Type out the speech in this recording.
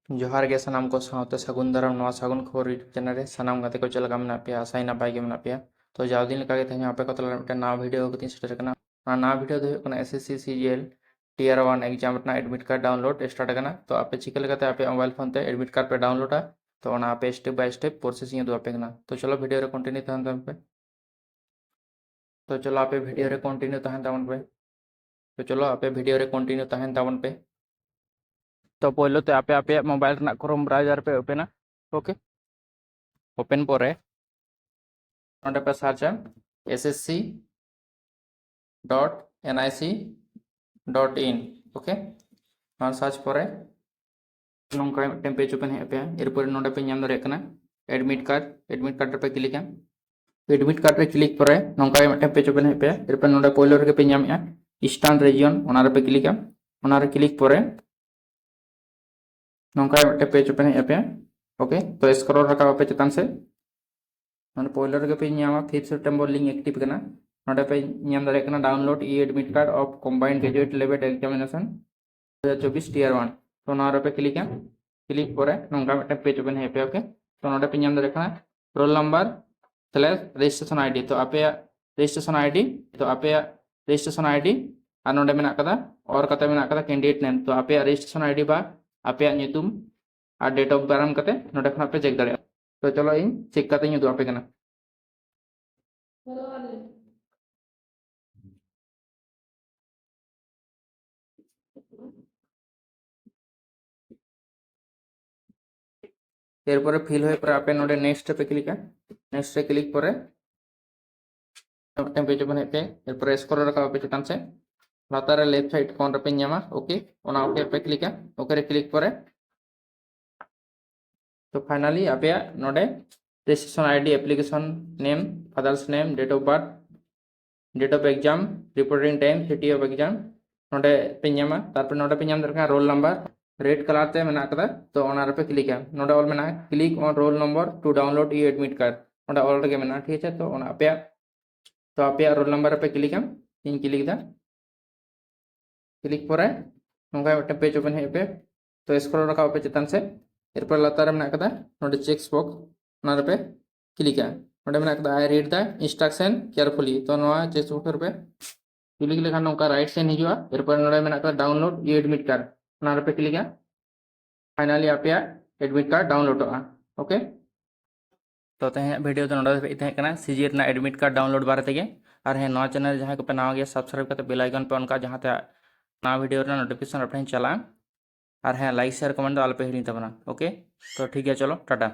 जोहार गे सानाम को सावते सागुन दाराम नवा सागुन खबर यूट्यूब चैनल रे सानाम गाते को चलका मेना पेया आसाई नापाय गे मेना पेया। तो जाव दिन लेका गे तेहें आपे को तला मिटे नवा वीडियो को स्टार्ट करना। नवा वीडियो दो हुयुग कना एसएससी सीजीएल टीआर 1 एग्जाम रना एडमिट कार्ड डाउनलोड स्टार्ट करना। तो आपे चिका लेकाते आपे मोबाइल फोन ते एडमिट कार्ड पे डाउनलोडा। तो ओना आपे स्टेप बाय स्टेप प्रोसेसिंग दो आपे कना। तो चलो वीडियो रे कंटिन्यू तहन तम पे। तो चलो आपे वीडियो रे कंटिन्यू तहन तावन पे। तो चलो आपे वीडियो रे कंटिन्यू तहन तावन पे। तो पहले तो आपे आपे मोबाइल रना क्रोम ब्राउज़र पे ओपन ओके ओपन पर नोडे पे सर्च ssc.nic.in ओके सर्च पर नौका मिट्टन पेज ओपन हे पे एरपर नोडे पे नाम दाड़े कना एडमिट कार्ड पे क्लिक एडमिट कार्ड पे क्लिक पर नौका मिट्टन पेज ओपन हे पे एरपर नोडे पहले रे पे नाम ईस्टार्न रिजियन ओना रे पे क्लिक पर नौका मिट्टन पेज ओपन हे पे ओके तो स्क्रॉल रखा पे चेतन से पहले रे पे नाम 5 सितंबर लिंक एक्टिव करना नोडे पे नाम दाड़े कना डाउनलोड ई admit card of combined graduate level examination 2024 TR 1 तो ना पे क्लिक पर नौका मिट्टन पेज ओपन हे पे ओके तो नोडे पे नाम दाड़े कना रोल नंबर रजिस्ट्रेशन आईडी तो आपे रजिस्ट्रेशन आईडी और नोडे मेना कदा और कते मेना कदा कैंडिडेट नेम तो आपे रजिस्ट्रेशन आईडी बा आपे ᱧᱩᱛᱩᱢ और डेट ऑफ बर्थ कते नोडे खना पे चेक दाड़े। तो चलो इन चेक कते ᱧᱩ आपे कना। एरपर फिल होय पर आपे नोडे नेक्स्ट पे क्लिक पर पेज ओपन हे पे एरपर स्क्रॉल रखा पे चेतन से लातार लेफ्ट साइड कॉर्नर पे नामा ओके ओना ओके पे ओके रे क्लिक पर तो फाइनली आपे नोडे registration ID application name father's name date of birth date of exam reporting time city of exam नोडे पे नामा तारपर नोडे पे नाम दरका रोल नंबर रेड कलर ते मेना कदा तो ओना रे पे नोडे ऑल मेना click on roll number to download ई एडमिट कार्ड नोडे ऑल रे मेना ठीक है। तो ओना आपे रोल नंबर पे इन क्लिक दा क्लिक पर नौका मिट्टन पेज ओपन हे पे तो स्क्रॉल रखा पे चेतन से एरपर लातार मेना कदा नोडे चेक बॉक्स ओना रे पे क्लिक नोडे मेना कदा I read the instruction carefully तो नोआ चेक बॉक्स पे क्लिक लेखान नौका राइट साइड हिजुआ एरपर नोडे मेना कदा डाउनलोड ई एडमिट कार्ड ओना रे पे क्लिक फाइनली आपे एडमिट कार्ड डाउनलोडोगा ओके। तो तेहे वीडियो तो नोडे पे कना सीजी रना एडमिट कार्ड डाउनलोड बारे तेगे और हे नवा चैनल जहां को पे नवा गया सब्सक्राइब करते बेल आइकन पे उनका जहां ते नवा वीडियो रे नोटिफिकेशन अपने चला और हाँ लाइक शेयर कमेंट तो आलपे हिड़ी तबना ओके। तो ठीक है चलो टाटा।